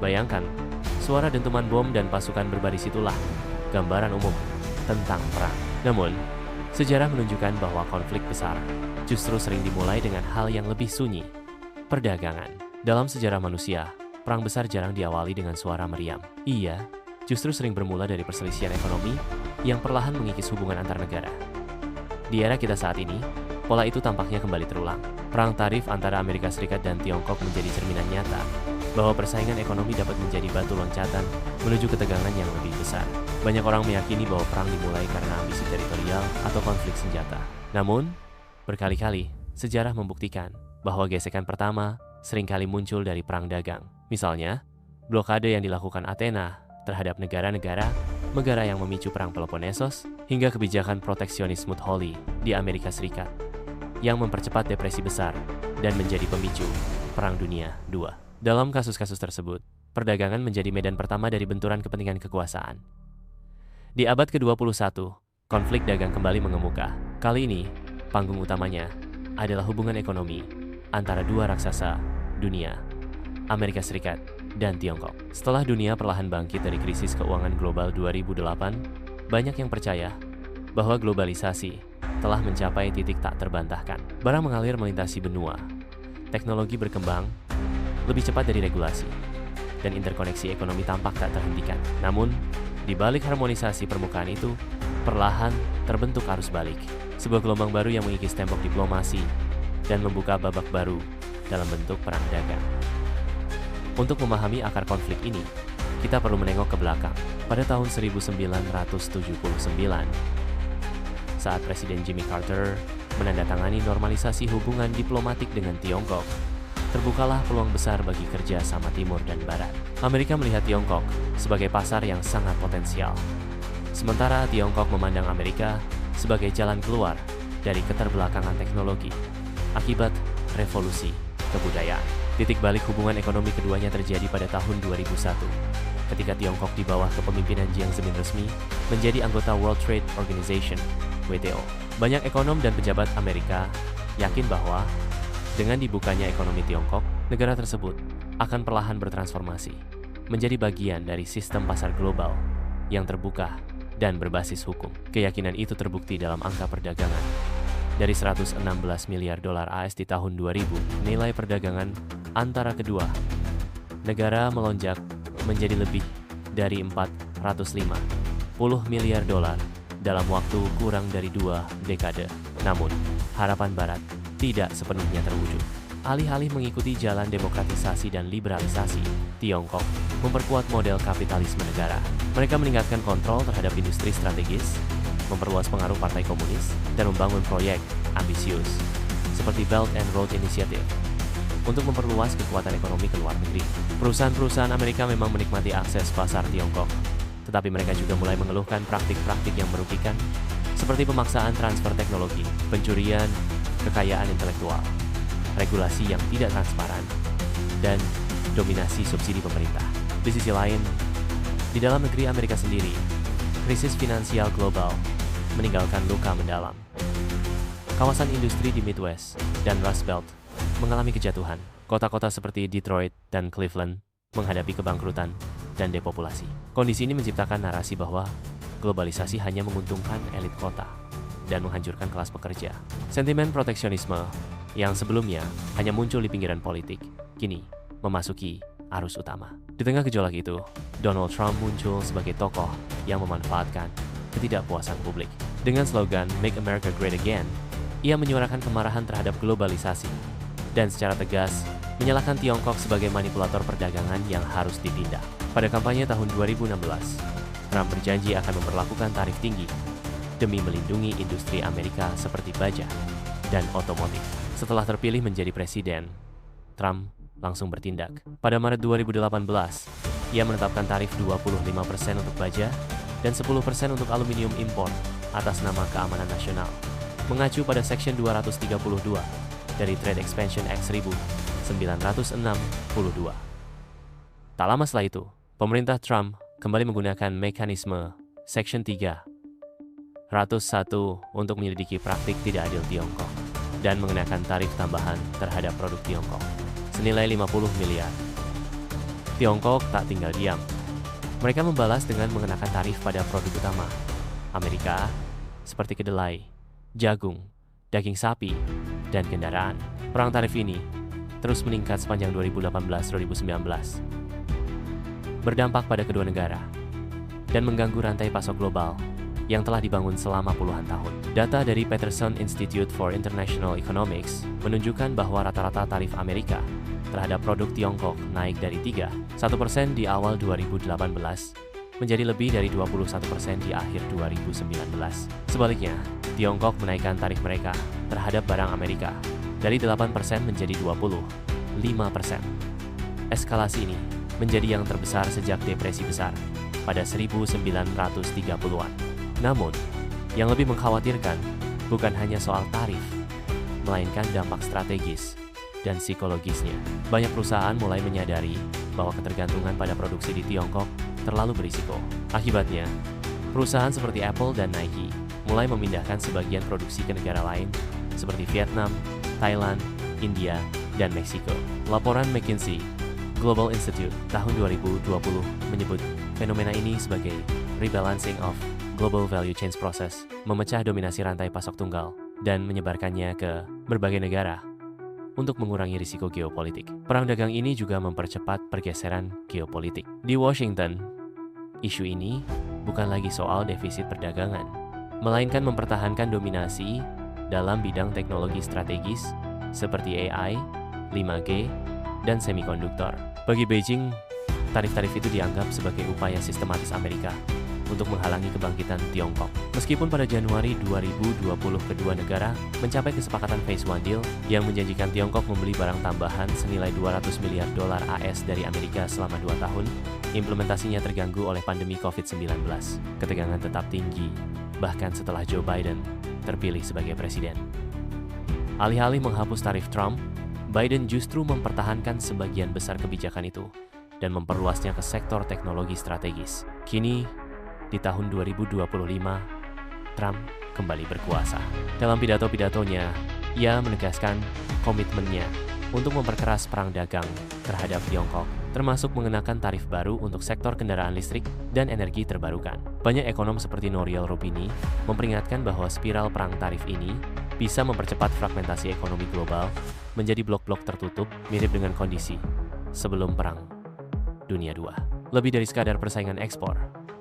Bayangkan, suara dentuman bom dan pasukan berbaris itulah gambaran umum tentang perang. Namun, sejarah menunjukkan bahwa konflik besar justru sering dimulai dengan hal yang lebih sunyi, perdagangan. Dalam sejarah manusia, perang besar jarang diawali dengan suara meriam. Ia justru sering bermula dari perselisihan ekonomi yang perlahan mengikis hubungan antar negara. Di era kita saat ini, pola itu tampaknya kembali terulang. Perang tarif antara Amerika Serikat dan Tiongkok menjadi cerminan nyata bahwa persaingan ekonomi dapat menjadi batu loncatan menuju ketegangan yang lebih besar. Banyak orang meyakini bahwa perang dimulai karena ambisi teritorial atau konflik senjata. Namun, berkali-kali sejarah membuktikan bahwa gesekan pertama seringkali muncul dari perang dagang. Misalnya, blokade yang dilakukan Athena terhadap negara-negara yang memicu perang Peloponnesos, hingga kebijakan proteksionis Mudholi di Amerika Serikat yang mempercepat depresi besar dan menjadi pemicu Perang Dunia II. Dalam kasus-kasus tersebut, perdagangan menjadi medan pertama dari benturan kepentingan kekuasaan. Di abad ke-21, konflik dagang kembali mengemuka. Kali ini, panggung utamanya adalah hubungan ekonomi antara dua raksasa dunia, Amerika Serikat dan Tiongkok. Setelah dunia perlahan bangkit dari krisis keuangan global 2008, banyak yang percaya bahwa globalisasi telah mencapai titik tak terbantahkan. Barang mengalir melintasi benua, teknologi berkembang lebih cepat dari regulasi, dan interkoneksi ekonomi tampak tak terhentikan. Namun, di balik harmonisasi permukaan itu, perlahan terbentuk arus balik. Sebuah gelombang baru yang mengikis tembok diplomasi dan membuka babak baru dalam bentuk perang dagang. Untuk memahami akar konflik ini, kita perlu menengok ke belakang. Pada tahun 1979, saat Presiden Jimmy Carter menandatangani normalisasi hubungan diplomatik dengan Tiongkok, terbukalah peluang besar bagi kerja sama Timur dan Barat. Amerika melihat Tiongkok sebagai pasar yang sangat potensial, sementara Tiongkok memandang Amerika sebagai jalan keluar dari keterbelakangan teknologi akibat revolusi kebudayaan. Titik balik hubungan ekonomi keduanya terjadi pada tahun 2001, ketika Tiongkok di bawah kepemimpinan Jiang Zemin resmi menjadi anggota World Trade Organization (WTO). Banyak ekonom dan pejabat Amerika yakin bahwa dengan dibukanya ekonomi Tiongkok, negara tersebut akan perlahan bertransformasi menjadi bagian dari sistem pasar global yang terbuka dan berbasis hukum. Keyakinan itu terbukti dalam angka perdagangan. Dari 116 miliar dolar AS di tahun 2000, nilai perdagangan antara kedua negara melonjak menjadi lebih dari 450 miliar dolar dalam waktu kurang dari 2 dekade. Namun, harapan Barat tidak sepenuhnya terwujud. Alih-alih mengikuti jalan demokratisasi dan liberalisasi, Tiongkok memperkuat model kapitalisme negara. Mereka meningkatkan kontrol terhadap industri strategis, memperluas pengaruh partai komunis, dan membangun proyek ambisius seperti Belt and Road Initiative untuk memperluas kekuatan ekonomi ke luar negeri. Perusahaan-perusahaan Amerika memang menikmati akses pasar Tiongkok, tetapi mereka juga mulai mengeluhkan praktik-praktik yang merugikan, seperti pemaksaan transfer teknologi, pencurian kekayaan intelektual, regulasi yang tidak transparan, dan dominasi subsidi pemerintah. Di sisi lain, di dalam negeri Amerika sendiri, krisis finansial global meninggalkan luka mendalam. Kawasan industri di Midwest dan Rust Belt mengalami kejatuhan. Kota-kota seperti Detroit dan Cleveland menghadapi kebangkrutan dan depopulasi. Kondisi ini menciptakan narasi bahwa globalisasi hanya menguntungkan elit kota dan menghancurkan kelas pekerja. Sentimen proteksionisme yang sebelumnya hanya muncul di pinggiran politik, kini memasuki arus utama. Di tengah gejolak itu, Donald Trump muncul sebagai tokoh yang memanfaatkan ketidakpuasan publik. Dengan slogan Make America Great Again, ia menyuarakan kemarahan terhadap globalisasi dan secara tegas menyalahkan Tiongkok sebagai manipulator perdagangan yang harus ditindak. Pada kampanye tahun 2016, Trump berjanji akan memperlakukan tarif tinggi demi melindungi industri Amerika seperti baja dan otomotif. Setelah terpilih menjadi presiden, Trump langsung bertindak. Pada Maret 2018, ia menetapkan tarif 25% untuk baja dan 10% untuk aluminium impor atas nama keamanan nasional, mengacu pada Section 232 dari Trade Expansion Act 1962. Tak lama setelah itu, pemerintah Trump kembali menggunakan mekanisme Section 301 untuk menyelidiki praktik tidak adil Tiongkok dan mengenakan tarif tambahan terhadap produk Tiongkok senilai 50 miliar Tiongkok tak tinggal diam. Mereka membalas dengan mengenakan tarif pada produk utama Amerika seperti kedelai, jagung, daging sapi, dan kendaraan. Perang tarif ini terus meningkat sepanjang 2018-2019, berdampak pada kedua negara dan mengganggu rantai pasok global yang telah dibangun selama puluhan tahun. Data dari Peterson Institute for International Economics menunjukkan bahwa rata-rata tarif Amerika terhadap produk Tiongkok naik dari 3,1% di awal 2018 menjadi lebih dari 21% di akhir 2019. Sebaliknya, Tiongkok menaikkan tarif mereka terhadap barang Amerika dari 8% menjadi 25%. Eskalasi ini menjadi yang terbesar sejak depresi besar pada 1930-an. Namun, yang lebih mengkhawatirkan bukan hanya soal tarif, melainkan dampak strategis dan psikologisnya. Banyak perusahaan mulai menyadari bahwa ketergantungan pada produksi di Tiongkok terlalu berisiko. Akibatnya, perusahaan seperti Apple dan Nike mulai memindahkan sebagian produksi ke negara lain seperti Vietnam, Thailand, India, dan Meksiko. Laporan McKinsey Global Institute tahun 2020 menyebut fenomena ini sebagai rebalancing of global value chain process, memecah dominasi rantai pasok tunggal dan menyebarkannya ke berbagai negara untuk mengurangi risiko geopolitik. Perang dagang ini juga mempercepat pergeseran geopolitik. Di Washington, isu ini bukan lagi soal defisit perdagangan, melainkan mempertahankan dominasi dalam bidang teknologi strategis seperti AI, 5G, dan semikonduktor. Bagi Beijing, tarif-tarif itu dianggap sebagai upaya sistematis Amerika untuk menghalangi kebangkitan Tiongkok. Meskipun pada Januari 2020 kedua negara mencapai kesepakatan Phase One Deal yang menjanjikan Tiongkok membeli barang tambahan senilai 200 miliar dolar AS dari Amerika selama 2 tahun, implementasinya terganggu oleh pandemi COVID-19. Ketegangan tetap tinggi, bahkan setelah Joe Biden terpilih sebagai presiden. Alih-alih menghapus tarif Trump, Biden justru mempertahankan sebagian besar kebijakan itu dan memperluasnya ke sektor teknologi strategis. Kini, di tahun 2025, Trump kembali berkuasa. Dalam pidato-pidatonya, ia menegaskan komitmennya untuk memperkeras perang dagang terhadap Tiongkok, termasuk mengenakan tarif baru untuk sektor kendaraan listrik dan energi terbarukan. Banyak ekonom seperti Nouriel Roubini memperingatkan bahwa spiral perang tarif ini bisa mempercepat fragmentasi ekonomi global menjadi blok-blok tertutup mirip dengan kondisi sebelum Perang Dunia II. Lebih dari sekadar persaingan ekspor,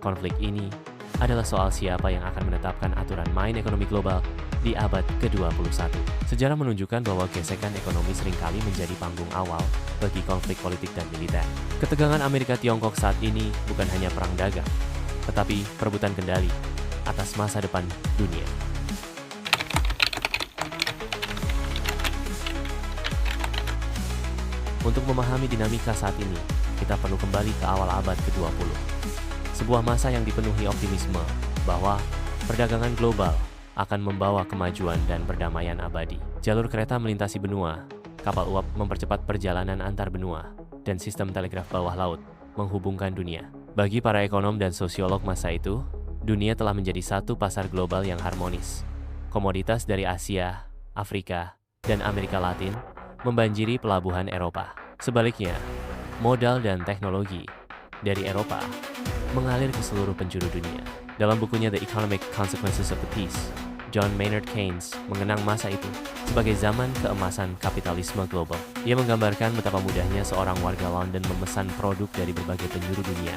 konflik ini adalah soal siapa yang akan menetapkan aturan main ekonomi global di abad ke-21. Sejarah menunjukkan bahwa gesekan ekonomi seringkali menjadi panggung awal bagi konflik politik dan militer. Ketegangan Amerika-Tiongkok saat ini bukan hanya perang dagang, tetapi perebutan kendali atas masa depan dunia. Untuk memahami dinamika saat ini, kita perlu kembali ke awal abad ke-20. Sebuah masa yang dipenuhi optimisme bahwa perdagangan global akan membawa kemajuan dan perdamaian abadi. Jalur kereta melintasi benua, kapal uap mempercepat perjalanan antar benua, dan sistem telegraf bawah laut menghubungkan dunia. Bagi para ekonom dan sosiolog masa itu, dunia telah menjadi satu pasar global yang harmonis. Komoditas dari Asia, Afrika, dan Amerika Latin membanjiri pelabuhan Eropa. Sebaliknya, modal dan teknologi dari Eropa mengalir ke seluruh penjuru dunia. Dalam bukunya The Economic Consequences of the Peace, John Maynard Keynes mengenang masa itu sebagai zaman keemasan kapitalisme global. Ia menggambarkan betapa mudahnya seorang warga London memesan produk dari berbagai penjuru dunia,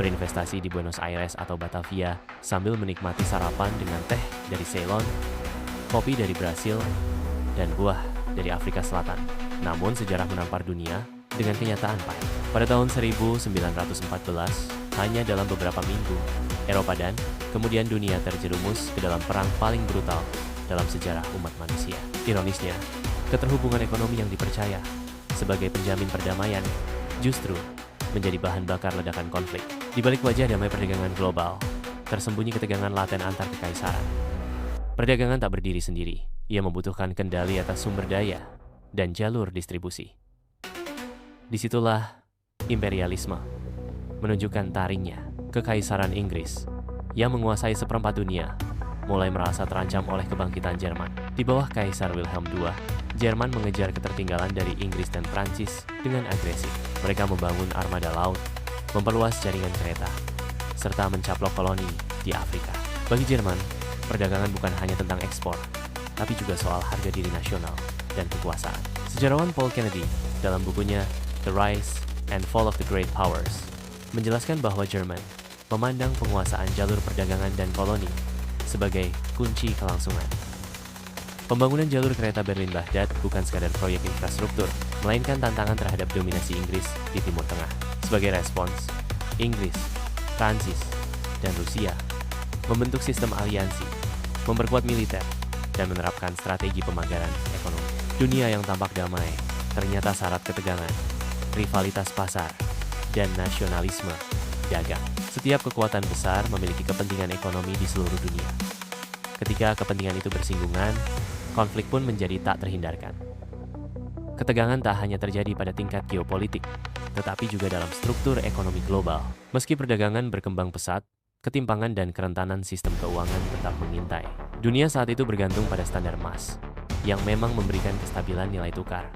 berinvestasi di Buenos Aires atau Batavia sambil menikmati sarapan dengan teh dari Ceylon, kopi dari Brasil, dan buah dari Afrika Selatan. Namun sejarah menampar dunia dengan kenyataan pahit. Pada tahun 1914, hanya dalam beberapa minggu, Eropa dan kemudian dunia terjerumus ke dalam perang paling brutal dalam sejarah umat manusia. Ironisnya, keterhubungan ekonomi yang dipercaya sebagai penjamin perdamaian justru menjadi bahan bakar ledakan konflik. Di balik wajah damai perdagangan global, tersembunyi ketegangan laten antar kekaisaran. Perdagangan tak berdiri sendiri. Ia membutuhkan kendali atas sumber daya dan jalur distribusi. Disitulah imperialisme menunjukkan taringnya. Kekaisaran Inggris yang menguasai seperempat dunia mulai merasa terancam oleh kebangkitan Jerman. Di bawah Kaisar Wilhelm II, Jerman mengejar ketertinggalan dari Inggris dan Prancis dengan agresif. Mereka membangun armada laut, memperluas jaringan kereta, serta mencaplok koloni di Afrika. Bagi Jerman, perdagangan bukan hanya tentang ekspor, tapi juga soal harga diri nasional dan kekuasaan. Sejarawan Paul Kennedy dalam bukunya The Rise and Fall of the Great Powers menjelaskan bahwa Jerman memandang penguasaan jalur perdagangan dan koloni sebagai kunci kelangsungan. Pembangunan jalur kereta Berlin-Baghdad bukan sekadar proyek infrastruktur, melainkan tantangan terhadap dominasi Inggris di Timur Tengah. Sebagai respons, Inggris, Prancis, dan Rusia membentuk sistem aliansi, memperkuat militer, dan menerapkan strategi pemagaran ekonomi. Dunia yang tampak damai ternyata syarat ketegangan, rivalitas pasar, dan nasionalisme dagang. Setiap kekuatan besar memiliki kepentingan ekonomi di seluruh dunia. Ketika kepentingan itu bersinggungan, konflik pun menjadi tak terhindarkan. Ketegangan tak hanya terjadi pada tingkat geopolitik, tetapi juga dalam struktur ekonomi global. Meski perdagangan berkembang pesat, ketimpangan dan kerentanan sistem keuangan tetap mengintai. Dunia saat itu bergantung pada standar emas, yang memang memberikan kestabilan nilai tukar,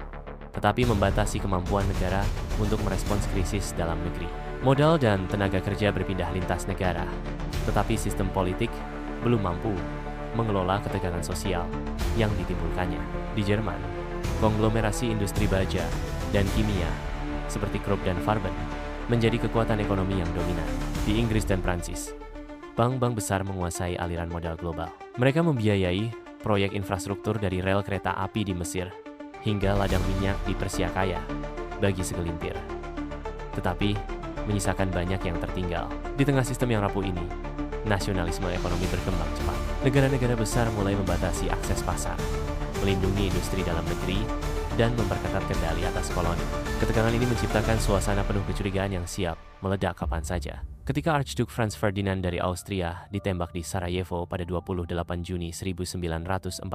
tetapi membatasi kemampuan negara untuk merespons krisis dalam negeri. Modal dan tenaga kerja berpindah lintas negara, tetapi sistem politik belum mampu mengelola ketegangan sosial yang ditimbulkannya. Di Jerman, konglomerasi industri baja dan kimia seperti Krupp dan Farben menjadi kekuatan ekonomi yang dominan. Di Inggris dan Prancis, bank-bank besar menguasai aliran modal global. Mereka membiayai proyek infrastruktur dari rel kereta api di Mesir hingga ladang minyak di Persia Kaya bagi segelintir. Tetapi, menyisakan banyak yang tertinggal. Di tengah sistem yang rapuh ini, nasionalisme ekonomi berkembang cepat. Negara-negara besar mulai membatasi akses pasar, melindungi industri dalam negeri, dan memperketat kendali atas koloni. Ketegangan ini menciptakan suasana penuh kecurigaan yang siap meledak kapan saja. Ketika Archduke Franz Ferdinand dari Austria ditembak di Sarajevo pada 28 Juni 1914,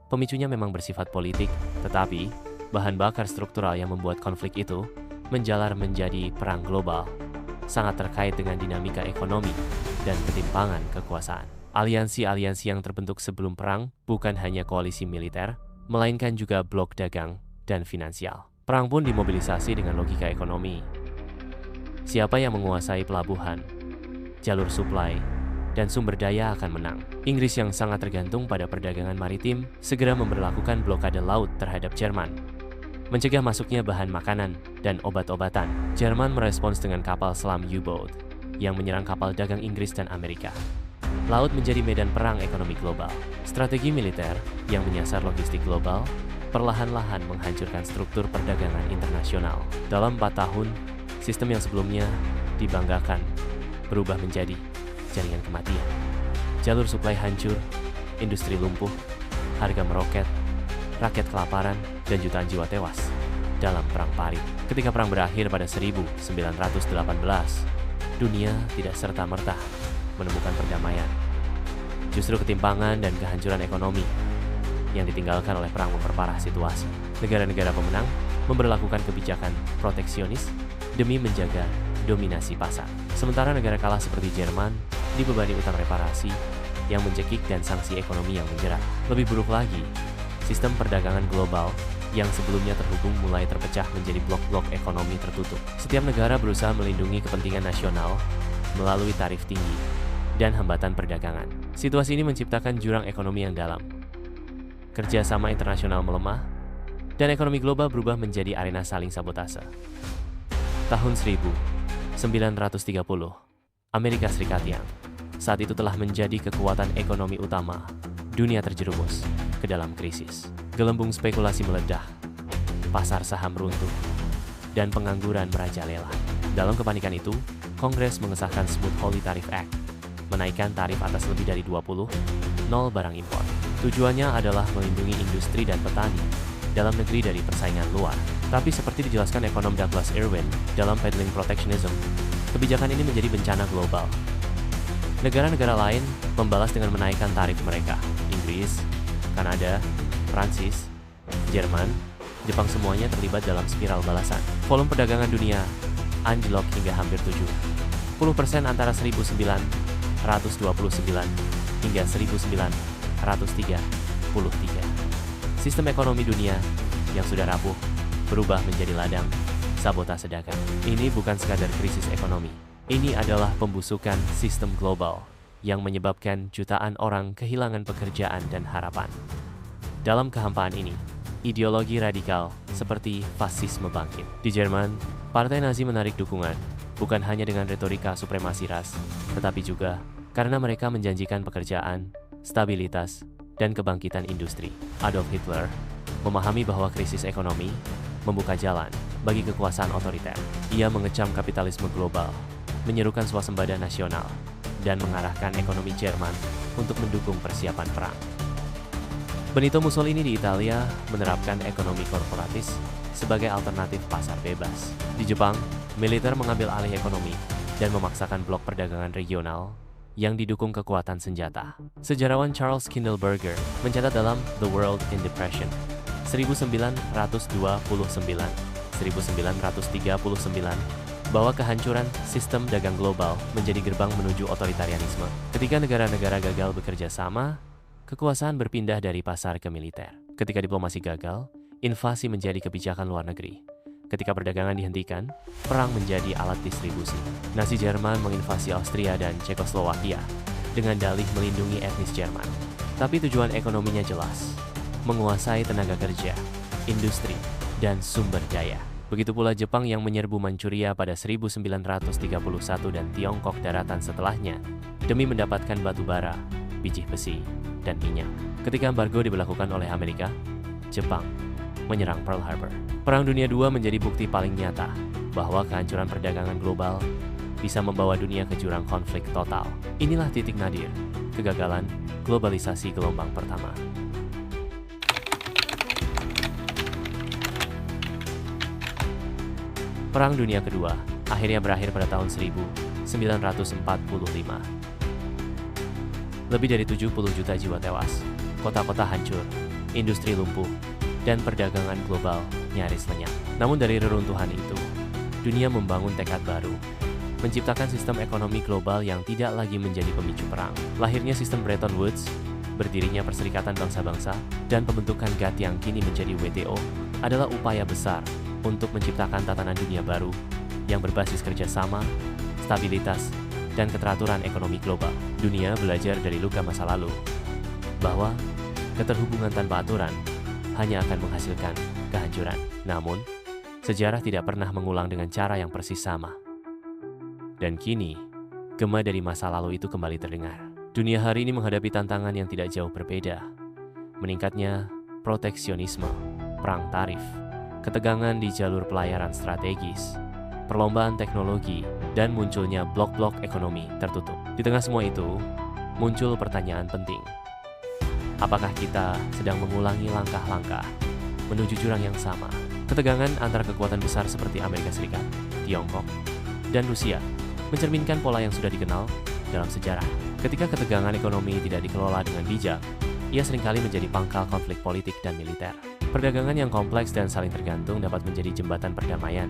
pemicunya memang bersifat politik, tetapi bahan bakar struktural yang membuat konflik itu menjalar menjadi perang global, sangat terkait dengan dinamika ekonomi dan ketimpangan kekuasaan. Aliansi-aliansi yang terbentuk sebelum perang bukan hanya koalisi militer, melainkan juga blok dagang dan finansial. Perang pun dimobilisasi dengan logika ekonomi. Siapa yang menguasai pelabuhan, jalur suplai, dan sumber daya akan menang. Inggris yang sangat tergantung pada perdagangan maritim segera memberlakukan blokade laut terhadap Jerman, mencegah masuknya bahan makanan dan obat-obatan. Jerman merespons dengan kapal selam U-boat yang menyerang kapal dagang Inggris dan Amerika. Laut menjadi medan perang ekonomi global. Strategi militer yang menyasar logistik global perlahan-lahan menghancurkan struktur perdagangan internasional. Dalam 4 tahun, sistem yang sebelumnya dibanggakan berubah menjadi jaringan kematian. Jalur suplai hancur, industri lumpuh, harga meroket, rakyat kelaparan, dan jutaan jiwa tewas dalam Perang Parit. Ketika perang berakhir pada 1918, dunia tidak serta-merta menemukan perdamaian. Justru ketimpangan dan kehancuran ekonomi yang ditinggalkan oleh perang memperparah situasi. Negara-negara pemenang memberlakukan kebijakan proteksionis demi menjaga dominasi pasar. Sementara negara kalah seperti Jerman dibebani utang reparasi yang mencekik dan sanksi ekonomi yang menjerat. Lebih buruk lagi, sistem perdagangan global yang sebelumnya terhubung mulai terpecah menjadi blok-blok ekonomi tertutup. Setiap negara berusaha melindungi kepentingan nasional melalui tarif tinggi dan hambatan perdagangan. Situasi ini menciptakan jurang ekonomi yang dalam. Kerjasama internasional melemah, dan ekonomi global berubah menjadi arena saling sabotase. Tahun 1930, Amerika Serikat yang saat itu telah menjadi kekuatan ekonomi utama dunia terjerumus ke dalam krisis. Gelembung spekulasi meledak, pasar saham runtuh, dan pengangguran merajalela. Dalam kepanikan itu, Kongres mengesahkan Smoot-Hawley Tariff Act, menaikkan tarif atas lebih dari 20 barang impor. Tujuannya adalah melindungi industri dan petani dalam negeri dari persaingan luar. Tapi seperti dijelaskan ekonom Douglas Irwin dalam Peddling Protectionism, kebijakan ini menjadi bencana global. Negara-negara lain membalas dengan menaikkan tarif mereka. Inggris, Kanada, Prancis, Jerman, Jepang semuanya terlibat dalam spiral balasan. Volume perdagangan dunia anjlok hingga hampir 70% antara 1929 hingga 1933. Sistem ekonomi dunia yang sudah rapuh berubah menjadi ladang sabotase dagang. Ini bukan sekadar krisis ekonomi. Ini adalah pembusukan sistem global yang menyebabkan jutaan orang kehilangan pekerjaan dan harapan. Dalam kehampaan ini, ideologi radikal seperti fasisme bangkit. Di Jerman, Partai Nazi menarik dukungan bukan hanya dengan retorika supremasi ras, tetapi juga karena mereka menjanjikan pekerjaan, stabilitas, dan kebangkitan industri. Adolf Hitler memahami bahwa krisis ekonomi membuka jalan bagi kekuasaan otoriter. Ia mengecam kapitalisme global, menyerukan swasembada nasional, dan mengarahkan ekonomi Jerman untuk mendukung persiapan perang. Benito Mussolini di Italia menerapkan ekonomi korporatis sebagai alternatif pasar bebas. Di Jepang, militer mengambil alih ekonomi dan memaksakan blok perdagangan regional yang didukung kekuatan senjata. Sejarawan Charles Kindleberger mencatat dalam The World in Depression 1929-1939 bahwa kehancuran sistem dagang global menjadi gerbang menuju otoritarianisme. Ketika negara-negara gagal bekerja sama, kekuasaan berpindah dari pasar ke militer. Ketika diplomasi gagal, invasi menjadi kebijakan luar negeri. Ketika perdagangan dihentikan, perang menjadi alat distribusi. Nazi Jerman menginvasi Austria dan Cekoslowakia dengan dalih melindungi etnis Jerman. Tapi tujuan ekonominya jelas, menguasai tenaga kerja, industri, dan sumber daya. Begitu pula Jepang yang menyerbu Manchuria pada 1931 dan Tiongkok daratan setelahnya demi mendapatkan batu bara, biji besi, dan minyak. Ketika embargo diberlakukan oleh Amerika, Jepang menyerang Pearl Harbor. Perang Dunia II menjadi bukti paling nyata bahwa kehancuran perdagangan global bisa membawa dunia ke jurang konflik total. Inilah titik nadir kegagalan globalisasi gelombang pertama. Perang Dunia Kedua akhirnya berakhir pada tahun 1945. Lebih dari 70 juta jiwa tewas, kota-kota hancur, industri lumpuh, dan perdagangan global nyaris lenyap. Namun dari reruntuhan itu, dunia membangun tekad baru, menciptakan sistem ekonomi global yang tidak lagi menjadi pemicu perang. Lahirnya sistem Bretton Woods, berdirinya Perserikatan Bangsa-Bangsa, dan pembentukan GATT yang kini menjadi WTO adalah upaya besar untuk menciptakan tatanan dunia baru yang berbasis kerjasama, stabilitas, dan keteraturan ekonomi global. Dunia belajar dari luka masa lalu, bahwa keterhubungan tanpa aturan hanya akan menghasilkan kehancuran. Namun, sejarah tidak pernah mengulang dengan cara yang persis sama. Dan kini, gema dari masa lalu itu kembali terdengar. Dunia hari ini menghadapi tantangan yang tidak jauh berbeda. Meningkatnya proteksionisme, perang tarif, ketegangan di jalur pelayaran strategis, perlombaan teknologi, dan munculnya blok-blok ekonomi tertutup. Di tengah semua itu, muncul pertanyaan penting. Apakah kita sedang mengulangi langkah-langkah menuju jurang yang sama? Ketegangan antara kekuatan besar seperti Amerika Serikat, Tiongkok, dan Rusia mencerminkan pola yang sudah dikenal dalam sejarah. Ketika ketegangan ekonomi tidak dikelola dengan bijak, ia seringkali menjadi pangkal konflik politik dan militer. Perdagangan yang kompleks dan saling tergantung dapat menjadi jembatan perdamaian,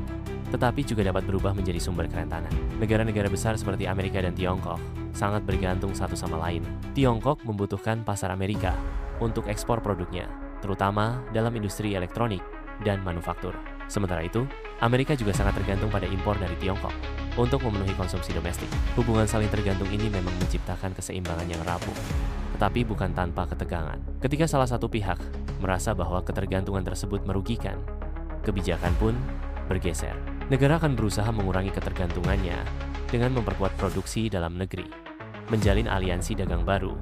tetapi juga dapat berubah menjadi sumber kerentanan. Negara-negara besar seperti Amerika dan Tiongkok sangat bergantung satu sama lain. Tiongkok membutuhkan pasar Amerika untuk ekspor produknya, terutama dalam industri elektronik dan manufaktur. Sementara itu, Amerika juga sangat tergantung pada impor dari Tiongkok untuk memenuhi konsumsi domestik. Hubungan saling tergantung ini memang menciptakan keseimbangan yang rapuh, tetapi bukan tanpa ketegangan. Ketika salah satu pihak merasa bahwa ketergantungan tersebut merugikan, kebijakan pun bergeser. Negara akan berusaha mengurangi ketergantungannya dengan memperkuat produksi dalam negeri, menjalin aliansi dagang baru,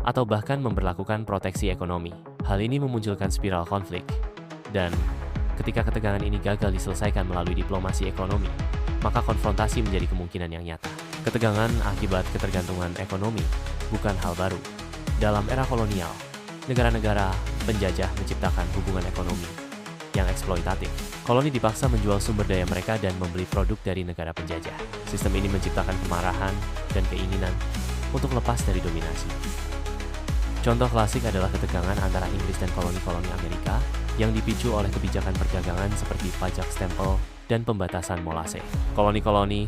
atau bahkan memberlakukan proteksi ekonomi. Hal ini memunculkan spiral konflik, dan ketika ketegangan ini gagal diselesaikan melalui diplomasi ekonomi, maka konfrontasi menjadi kemungkinan yang nyata. Ketegangan akibat ketergantungan ekonomi bukan hal baru. Dalam era kolonial, negara-negara penjajah menciptakan hubungan ekonomi yang eksploitatif. Koloni dipaksa menjual sumber daya mereka dan membeli produk dari negara penjajah. Sistem ini menciptakan kemarahan dan keinginan untuk lepas dari dominasi. Contoh klasik adalah ketegangan antara Inggris dan koloni-koloni Amerika yang dipicu oleh kebijakan perdagangan seperti pajak stempel dan pembatasan molase. Koloni-koloni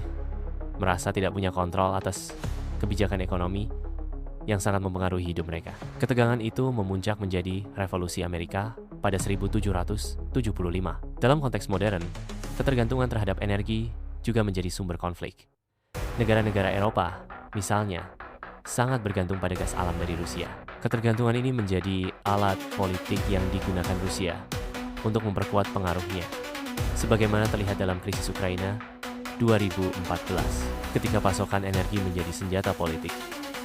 merasa tidak punya kontrol atas kebijakan ekonomi yang sangat mempengaruhi hidup mereka. Ketegangan itu memuncak menjadi Revolusi Amerika pada 1775. Dalam konteks modern, ketergantungan terhadap energi juga menjadi sumber konflik. Negara-negara Eropa, misalnya, sangat bergantung pada gas alam dari Rusia. Ketergantungan ini menjadi alat politik yang digunakan Rusia untuk memperkuat pengaruhnya, sebagaimana terlihat dalam krisis Ukraina 2014. Ketika pasokan energi menjadi senjata politik,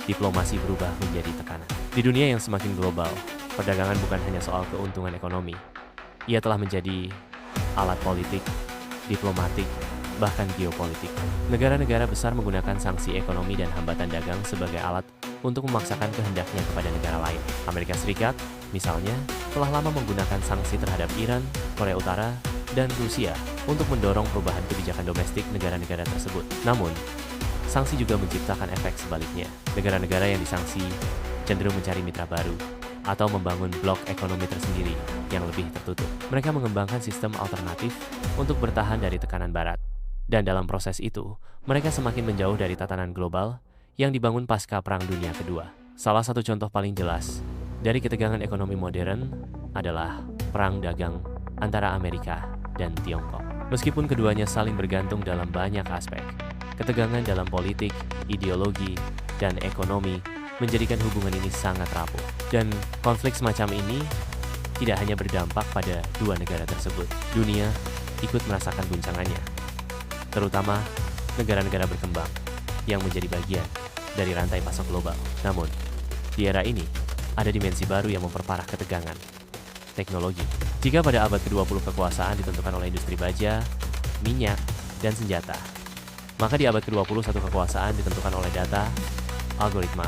diplomasi berubah menjadi tekanan. Di dunia yang semakin global, perdagangan bukan hanya soal keuntungan ekonomi. Ia telah menjadi alat politik, diplomatik, bahkan geopolitik. Negara-negara besar menggunakan sanksi ekonomi dan hambatan dagang sebagai alat untuk memaksakan kehendaknya kepada negara lain. Amerika Serikat, misalnya, telah lama menggunakan sanksi terhadap Iran, Korea Utara, dan Rusia untuk mendorong perubahan kebijakan domestik negara-negara tersebut. Namun, sanksi juga menciptakan efek sebaliknya. Negara-negara yang disanksi cenderung mencari mitra baru atau membangun blok ekonomi tersendiri yang lebih tertutup. Mereka mengembangkan sistem alternatif untuk bertahan dari tekanan barat. Dan dalam proses itu, mereka semakin menjauh dari tatanan global yang dibangun pasca Perang Dunia Kedua. Salah satu contoh paling jelas dari ketegangan ekonomi modern adalah perang dagang antara Amerika dan Tiongkok. Meskipun keduanya saling bergantung dalam banyak aspek, ketegangan dalam politik, ideologi, dan ekonomi menjadikan hubungan ini sangat rapuh. Dan konflik semacam ini tidak hanya berdampak pada dua negara tersebut. Dunia ikut merasakan guncangannya, terutama negara-negara berkembang yang menjadi bagian dari rantai pasok global. Namun, di era ini, ada dimensi baru yang memperparah ketegangan. Teknologi. Jika pada abad ke-20 kekuasaan ditentukan oleh industri baja, minyak, dan senjata, maka di abad ke-21 kekuasaan ditentukan oleh data, algoritma,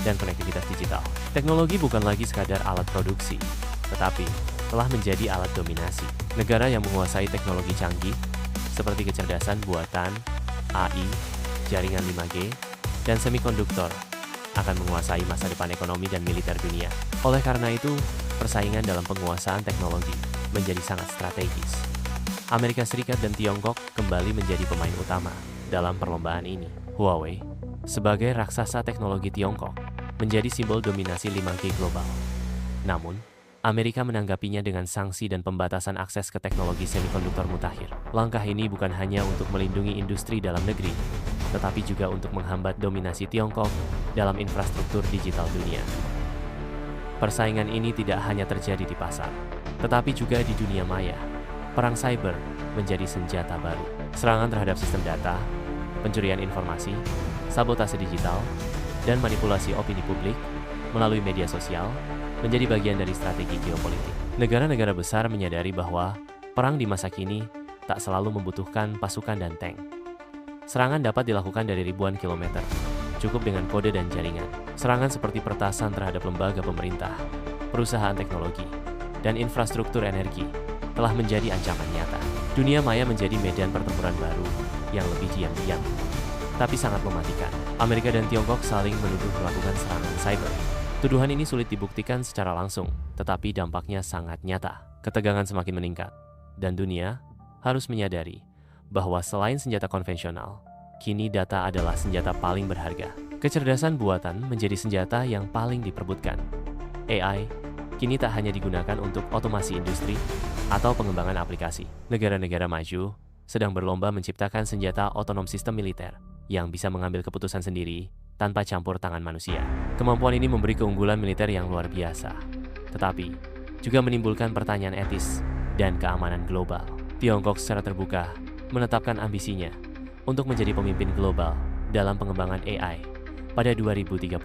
dan konektivitas digital. Teknologi bukan lagi sekadar alat produksi, tetapi telah menjadi alat dominasi. Negara yang menguasai teknologi canggih, seperti kecerdasan buatan, AI, jaringan 5G, dan semikonduktor, akan menguasai masa depan ekonomi dan militer dunia. Oleh karena itu, persaingan dalam penguasaan teknologi menjadi sangat strategis. Amerika Serikat dan Tiongkok kembali menjadi pemain utama dalam perlombaan ini. Huawei, sebagai raksasa teknologi Tiongkok, menjadi simbol dominasi 5G global. Namun, Amerika menanggapinya dengan sanksi dan pembatasan akses ke teknologi semikonduktor mutakhir. Langkah ini bukan hanya untuk melindungi industri dalam negeri, tetapi juga untuk menghambat dominasi Tiongkok dalam infrastruktur digital dunia. Persaingan ini tidak hanya terjadi di pasar, tetapi juga di dunia maya. Perang cyber menjadi senjata baru. Serangan terhadap sistem data, pencurian informasi, sabotase digital, dan manipulasi opini publik melalui media sosial menjadi bagian dari strategi geopolitik. Negara-negara besar menyadari bahwa perang di masa kini tak selalu membutuhkan pasukan dan tank. Serangan dapat dilakukan dari ribuan kilometer, cukup dengan kode dan jaringan. Serangan seperti peretasan terhadap lembaga pemerintah, perusahaan teknologi, dan infrastruktur energi telah menjadi ancaman nyata. Dunia maya menjadi medan pertempuran baru yang lebih diam-diam, tapi sangat mematikan. Amerika dan Tiongkok saling menuduh melakukan serangan cyber. Tuduhan ini sulit dibuktikan secara langsung, tetapi dampaknya sangat nyata. Ketegangan semakin meningkat, dan dunia harus menyadari bahwa selain senjata konvensional, kini data adalah senjata paling berharga. Kecerdasan buatan menjadi senjata yang paling diperebutkan. AI kini tak hanya digunakan untuk otomasi industri atau pengembangan aplikasi. Negara-negara maju sedang berlomba menciptakan senjata otonom sistem militer yang bisa mengambil keputusan sendiri tanpa campur tangan manusia. Kemampuan ini memberi keunggulan militer yang luar biasa, tetapi juga menimbulkan pertanyaan etis dan keamanan global. Tiongkok secara terbuka menetapkan ambisinya untuk menjadi pemimpin global dalam pengembangan AI pada 2030.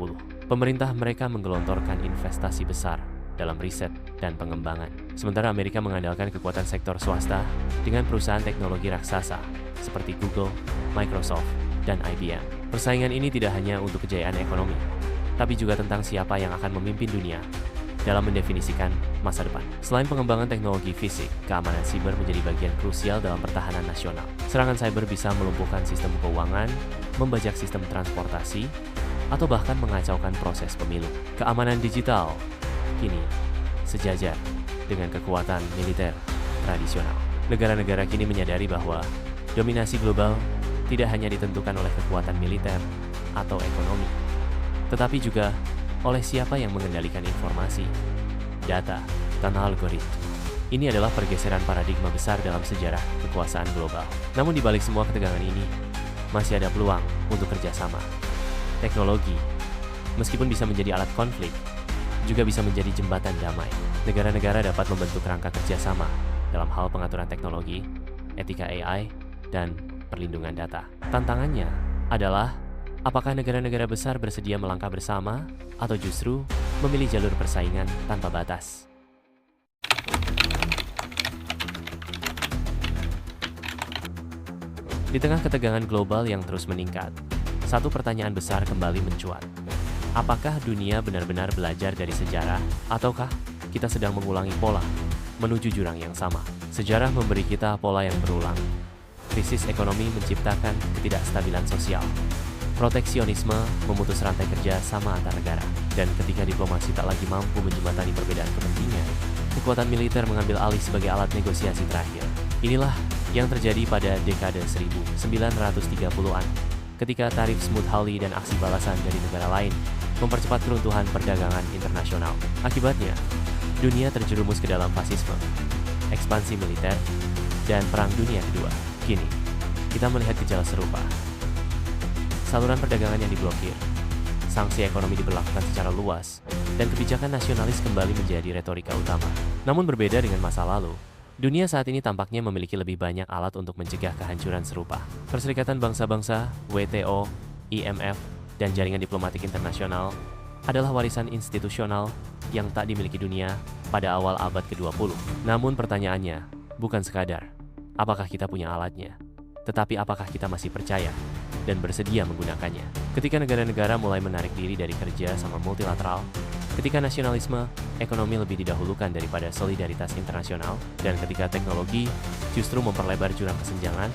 Pemerintah mereka menggelontorkan investasi besar dalam riset dan pengembangan. Sementara Amerika mengandalkan kekuatan sektor swasta dengan perusahaan teknologi raksasa seperti Google, Microsoft, dan IBM. Persaingan ini tidak hanya untuk kejayaan ekonomi, tapi juga tentang siapa yang akan memimpin dunia dalam mendefinisikan masa depan. Selain pengembangan teknologi fisik, keamanan siber menjadi bagian krusial dalam pertahanan nasional. Serangan cyber bisa melumpuhkan sistem keuangan, membajak sistem transportasi, atau bahkan mengacaukan proses pemilu. Keamanan digital kini sejajar dengan kekuatan militer tradisional. Negara-negara kini menyadari bahwa dominasi global tidak hanya ditentukan oleh kekuatan militer atau ekonomi, tetapi juga oleh siapa yang mengendalikan informasi, data, dan algoritma. Ini adalah pergeseran paradigma besar dalam sejarah kekuasaan global. Namun di balik semua ketegangan ini, masih ada peluang untuk kerjasama. Teknologi, meskipun bisa menjadi alat konflik, juga bisa menjadi jembatan damai. Negara-negara dapat membentuk rangka kerjasama dalam hal pengaturan teknologi, etika AI, dan perlindungan data. Tantangannya adalah, apakah negara-negara besar bersedia melangkah bersama atau justru memilih jalur persaingan tanpa batas? Di tengah ketegangan global yang terus meningkat, satu pertanyaan besar kembali mencuat. Apakah dunia benar-benar belajar dari sejarah, ataukah kita sedang mengulangi pola menuju jurang yang sama? Sejarah memberi kita pola yang berulang. Krisis ekonomi menciptakan ketidakstabilan sosial. Proteksionisme memutus rantai kerja sama antar negara. Dan ketika diplomasi tak lagi mampu menjembatani perbedaan kepentingan, kekuatan militer mengambil alih sebagai alat negosiasi terakhir. Inilah yang terjadi pada dekade 1930-an, ketika tarif Smoot-Hawley dan aksi balasan dari negara lain mempercepat keruntuhan perdagangan internasional. Akibatnya, dunia terjerumus ke dalam fasisme, ekspansi militer, dan Perang Dunia Kedua. Kini, kita melihat gejala serupa. Saluran perdagangan yang diblokir, sanksi ekonomi diberlakukan secara luas, dan kebijakan nasionalis kembali menjadi retorika utama. Namun berbeda dengan masa lalu, dunia saat ini tampaknya memiliki lebih banyak alat untuk mencegah kehancuran serupa. Perserikatan Bangsa-Bangsa, WTO, IMF, dan jaringan diplomatik internasional adalah warisan institusional yang tak dimiliki dunia pada awal abad ke-20. Namun pertanyaannya bukan sekadar apakah kita punya alatnya, tetapi apakah kita masih percaya dan bersedia menggunakannya. Ketika negara-negara mulai menarik diri dari kerja sama multilateral, ketika nasionalisme ekonomi lebih didahulukan daripada solidaritas internasional, dan ketika teknologi justru memperlebar jurang kesenjangan,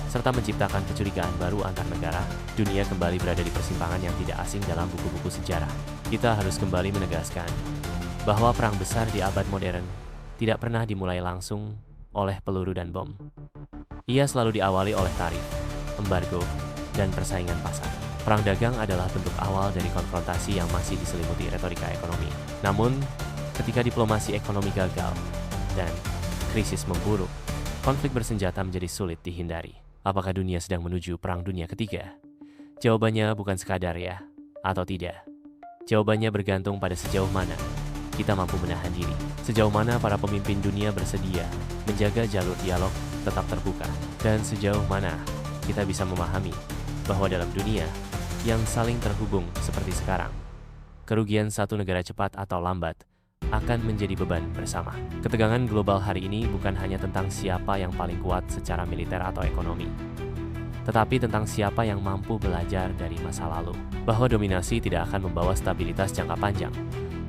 serta menciptakan kecurigaan baru antar negara, dunia kembali berada di persimpangan yang tidak asing dalam buku-buku sejarah. Kita harus kembali menegaskan bahwa perang besar di abad modern tidak pernah dimulai langsung oleh peluru dan bom. Ia selalu diawali oleh tarif, embargo, dan persaingan pasar. Perang dagang adalah bentuk awal dari konfrontasi yang masih diselimuti retorika ekonomi. Namun, ketika diplomasi ekonomi gagal dan krisis memburuk, konflik bersenjata menjadi sulit dihindari. Apakah dunia sedang menuju Perang Dunia Ketiga? Jawabannya bukan sekadar ya atau tidak. Jawabannya bergantung pada sejauh mana kita mampu menahan diri. Sejauh mana para pemimpin dunia bersedia menjaga jalur dialog tetap terbuka. Dan sejauh mana kita bisa memahami bahwa dalam dunia yang saling terhubung seperti sekarang, kerugian satu negara cepat atau lambat akan menjadi beban bersama. Ketegangan global hari ini bukan hanya tentang siapa yang paling kuat secara militer atau ekonomi, tetapi tentang siapa yang mampu belajar dari masa lalu. Bahwa dominasi tidak akan membawa stabilitas jangka panjang,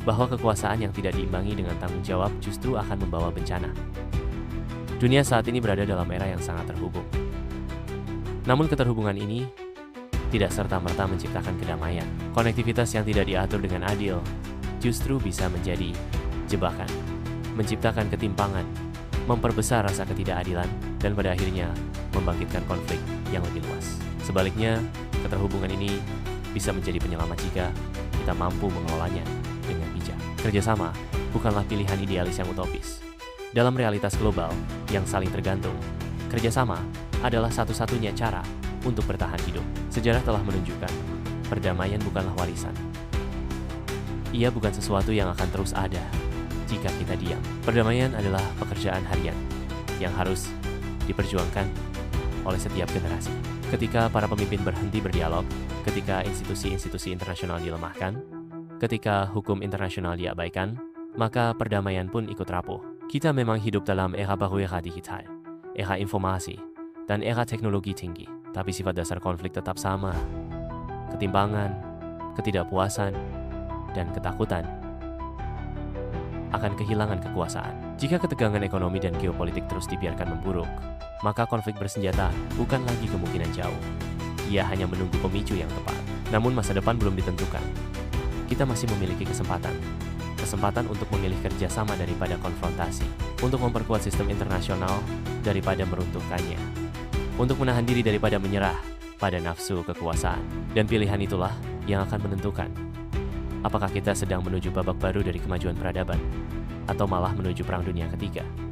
bahwa kekuasaan yang tidak diimbangi dengan tanggung jawab justru akan membawa bencana. Dunia saat ini berada dalam era yang sangat terhubung. Namun keterhubungan ini tidak serta-merta menciptakan kedamaian. Konektivitas yang tidak diatur dengan adil justru bisa menjadi jebakan, menciptakan ketimpangan, memperbesar rasa ketidakadilan, dan pada akhirnya membangkitkan konflik yang lebih luas. Sebaliknya, keterhubungan ini bisa menjadi penyelamat jika kita mampu mengelolanya dengan bijak. Kerjasama bukanlah pilihan idealis yang utopis. Dalam realitas global yang saling tergantung, kerjasama adalah satu-satunya cara untuk bertahan hidup. Sejarah telah menunjukkan, perdamaian bukanlah warisan. Ia bukan sesuatu yang akan terus ada jika kita diam. Perdamaian adalah pekerjaan harian yang harus diperjuangkan oleh setiap generasi. Ketika para pemimpin berhenti berdialog, ketika institusi-institusi internasional dilemahkan, ketika hukum internasional diabaikan, maka perdamaian pun ikut rapuh. Kita memang hidup dalam era baru, era digital, era informasi, dan era teknologi tinggi. Tapi sifat dasar konflik tetap sama. Ketimpangan, ketidakpuasan, dan ketakutan akan kehilangan kekuasaan. Jika ketegangan ekonomi dan geopolitik terus dibiarkan memburuk, maka konflik bersenjata bukan lagi kemungkinan jauh. Ia hanya menunggu pemicu yang tepat. Namun masa depan belum ditentukan. Kita masih memiliki kesempatan untuk memilih kerjasama daripada konfrontasi, untuk memperkuat sistem internasional daripada meruntuhkannya, untuk menahan diri daripada menyerah pada nafsu kekuasaan. Dan pilihan itulah yang akan menentukan Apakah kita sedang menuju babak baru dari kemajuan peradaban? Atau malah menuju Perang Dunia Ketiga?